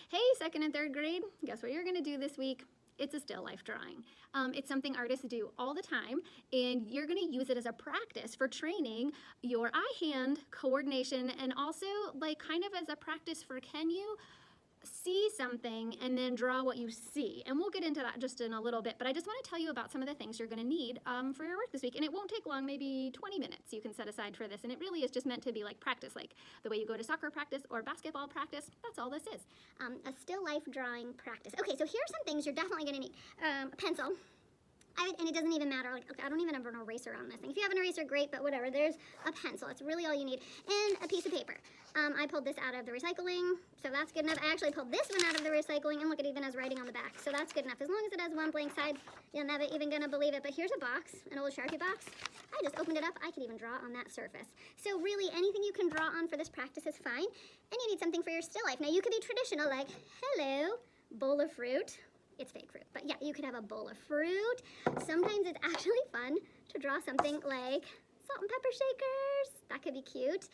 Hey, second and third grade, guess what you're gonna do this week? It's a still life drawing. It's something artists do all the time, and you're gonna use it as a practice for training your eye-hand coordination, and also like kind of as a practice for can you see something and then draw what you see. And we'll get into that just in a little bit, but I just want to tell you about some of the things you're going to need for your work this week. And it won't take long, maybe 20 minutes you can set aside for this. And it really is just meant to be like practice, like the way you go to soccer practice or basketball practice. That's all this is. A still life drawing practice. Okay, so here are some things you're definitely going to need. A pencil. And it doesn't even matter, like, okay, I don't even have an eraser on this thing. If you have an eraser, great, but whatever. There's a pencil. It's really all you need. And a piece of paper. I pulled this out of the recycling, so that's good enough. I actually pulled this one out of the recycling, and look, it even has writing on the back, so that's good enough. As long as it has one blank side, you're never even gonna believe it. But here's a box, an old Sharpie box. I just opened it up. I could even draw on that surface. So really, anything you can draw on for this practice is fine. And you need something for your still life. Now, you could be traditional, like, hello, bowl of fruit. It's fake fruit, but yeah, you could have a bowl of fruit. Sometimes it's actually fun to draw something like salt and pepper shakers. That could be cute.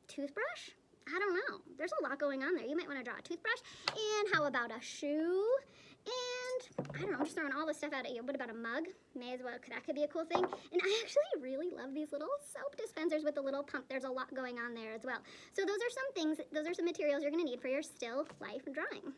Toothbrush? I don't know. There's a lot going on there. You might want to draw a toothbrush. And how about a shoe? And I don't know, I'm just throwing all this stuff out at you. What about a mug? May as well, that could be a cool thing. And I actually really love these little soap dispensers with the little pump. There's a lot going on there as well. So those are some things, those are some materials you're going to need for your still life drawing.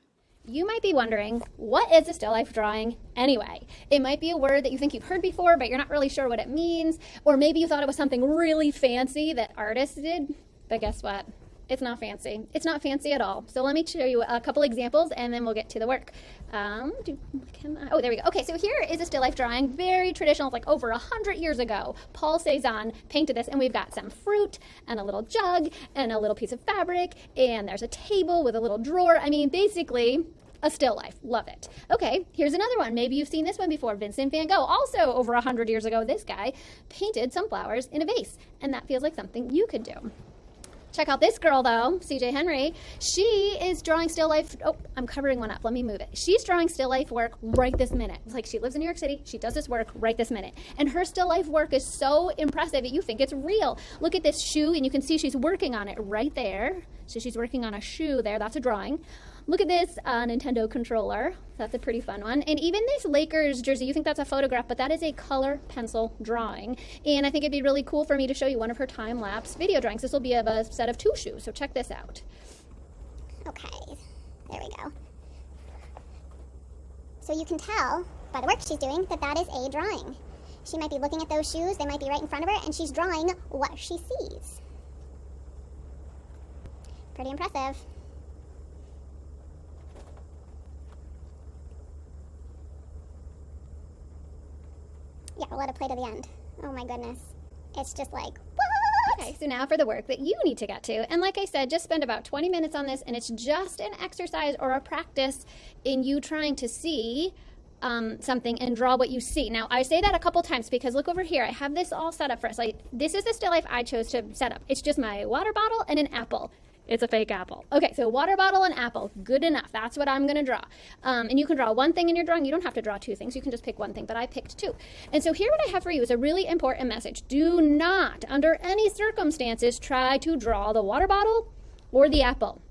You might be wondering, what is a still life drawing anyway? It might be a word that you think you've heard before, but you're not really sure what it means. Or maybe you thought it was something really fancy that artists did. But guess what? It's not fancy. It's not fancy at all. So let me show you a couple examples and then we'll get to the work. Oh, there we go. Okay, so here is a still life drawing, very traditional. It's like over 100 years ago. Paul Cézanne painted this, and we've got some fruit and a little jug and a little piece of fabric, and there's a table with a little drawer. I mean, basically a still life. Love it. Okay, here's another one. Maybe you've seen this one before. Vincent van Gogh, also over 100 years ago, this guy painted some flowers in a vase, and that feels like something you could do. Check out this girl, though, C.J. Henry. She is drawing still life. Oh, I'm covering one up. Let me move it. She's drawing still life work right this minute. It's like she lives in New York City. She does this work right this minute. And her still life work is so impressive that you think it's real. Look at this shoe, and you can see she's working on it right there. So she's working on a shoe there. That's a drawing. Look at this Nintendo controller. That's a pretty fun one. And even this Lakers jersey, you think that's a photograph, but that is a color pencil drawing. And I think it'd be really cool for me to show you one of her time-lapse video drawings. This will be of a set of two shoes, so check this out. Okay, there we go. So you can tell by the work she's doing that that is a drawing. She might be looking at those shoes, they might be right in front of her, and she's drawing what she sees. Pretty impressive. Yeah, we'll let it play to the end. Oh my goodness. It's just like, what? Okay, so now for the work that you need to get to. And like I said, just spend about 20 minutes on this, and it's just an exercise or a practice in you trying to see something and draw what you see. Now, I say that a couple times because look over here. I have this all set up for us. This is the still life I chose to set up. It's just my water bottle and an apple. It's a fake apple. Okay, so water bottle and apple, good enough. That's what I'm gonna draw. And you can draw one thing in your drawing. You don't have to draw two things. You can just pick one thing, but I picked two. And so here what I have for you is a really important message. Do not, under any circumstances, try to draw the water bottle or the apple.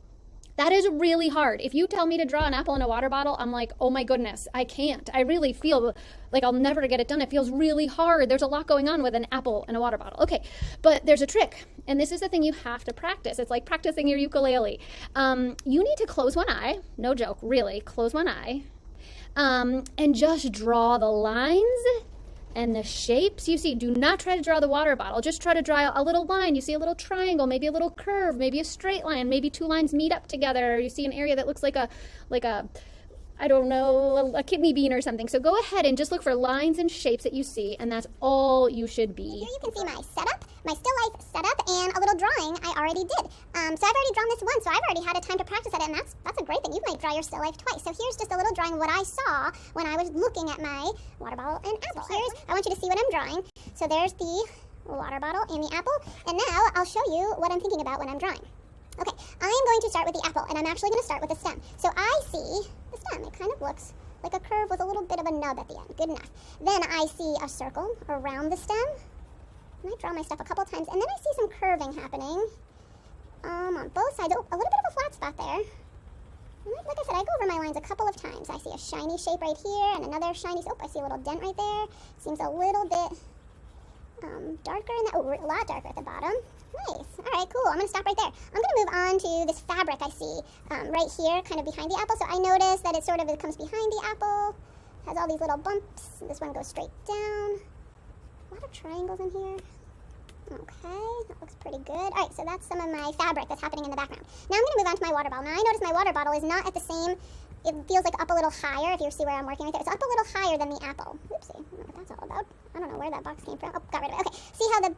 That is really hard. If you tell me to draw an apple in a water bottle, I'm like, oh my goodness, I can't. I really feel like I'll never get it done. It feels really hard. There's a lot going on with an apple and a water bottle. Okay, but there's a trick. And this is the thing you have to practice. It's like practicing your ukulele. You need to close one eye. No joke, really. Close one eye. And just draw the lines and the shapes you see. Do not try to draw the water bottle. Just try to draw a little line. You see a little triangle, maybe a little curve, maybe a straight line, maybe two lines meet up together. You see an area that looks like a I don't know, a kidney bean or something. So go ahead and just look for lines and shapes that you see, and that's all you should be. Here you can see my setup, my still life setup, and a little drawing I already did. So I've already drawn this once, so I've already had a time to practice at it, and that's a great thing. You might draw your still life twice. So here's just a little drawing of what I saw when I was looking at my water bottle and apple. I want you to see what I'm drawing. So there's the water bottle and the apple, and now I'll show you what I'm thinking about when I'm drawing. Okay, I am going to start with the apple, and I'm actually going to start with the stem. So I see the stem. It kind of looks like a curve with a little bit of a nub at the end. Good enough. Then I see a circle around the stem. And I draw my stuff a couple times, and then I see some curving happening on both sides. Oh, a little bit of a flat spot there. And like I said, I go over my lines a couple of times. I see a shiny shape right here and another shiny, oh, I see a little dent right there. Seems a little bit darker in that, oh, a lot darker at the bottom. Nice. All right, cool. I'm going to stop right there. I'm going to move on to this fabric I see right here, kind of behind the apple. So I notice that it comes behind the apple, has all these little bumps. This one goes straight down. A lot of triangles in here. Okay, that looks pretty good. All right, so that's some of my fabric that's happening in the background. Now I'm going to move on to my water bottle. Now I notice my water bottle is not at the same, it feels like up a little higher, if you see where I'm working right there. It's up a little higher than the apple. Oopsie, I don't know what that's all about. I don't know where that box came from. Oh, got rid of it. Okay, see how the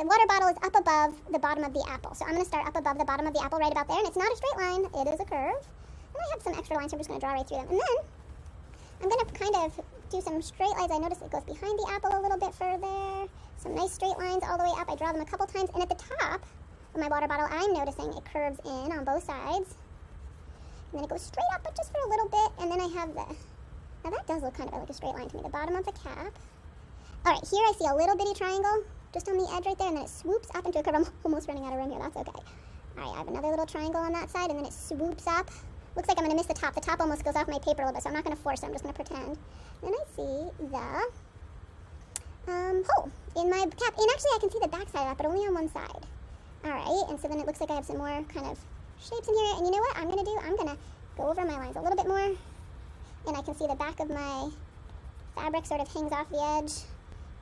water bottle is up above the bottom of the apple. So I'm going to start up above the bottom of the apple right about there, and it's not a straight line, it is a curve. And I have some extra lines, so I'm just going to draw right through them. And then I'm going to kind of do some straight lines. I notice it goes behind the apple a little bit further. Some nice straight lines all the way up. I draw them a couple times. And at the top of my water bottle, I'm noticing it curves in on both sides. And then it goes straight up, but just for a little bit. And then I have now that does look kind of like a straight line to me. The bottom of the cap. All right, here I see a little bitty triangle just on the edge right there. And then it swoops up into a curve. I'm almost running out of room here. That's okay. All right, I have another little triangle on that side. And then it swoops up. Looks like I'm going to miss the top. The top almost goes off my paper a little bit, so I'm not going to force it. I'm just going to pretend. Then I see the hole in my cap. And actually, I can see the back side of that, but only on one side. All right, and so then it looks like I have some more kind of shapes in here. And you know what I'm going to do? I'm going to go over my lines a little bit more. And I can see the back of my fabric sort of hangs off the edge.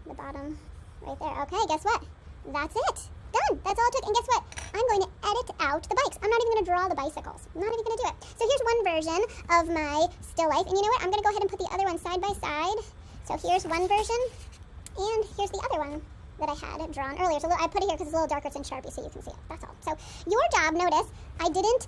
The bottom right there. Okay, guess what? That's it. Done. That's all it took. And guess what? I'm going to edit out the bikes. I'm not even going to draw the bicycles. I'm not even going to do it. So here's one version of my still life. And you know what? I'm going to go ahead and put the other one side by side. So here's one version. And here's the other one that I had drawn earlier. So I put it here because it's a little darker. It's in Sharpie, so you can see it. That's all. So your job, notice, I didn't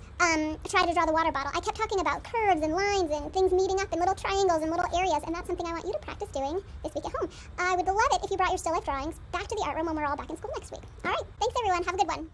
try to draw the water bottle. I kept talking about curves and lines and things meeting up in little triangles and little areas. And that's something I want you to practice doing this week at home. I would love it if you brought your still life drawings back to the art room when we're all back in school next week. All right. Thanks, everyone. Have a good one.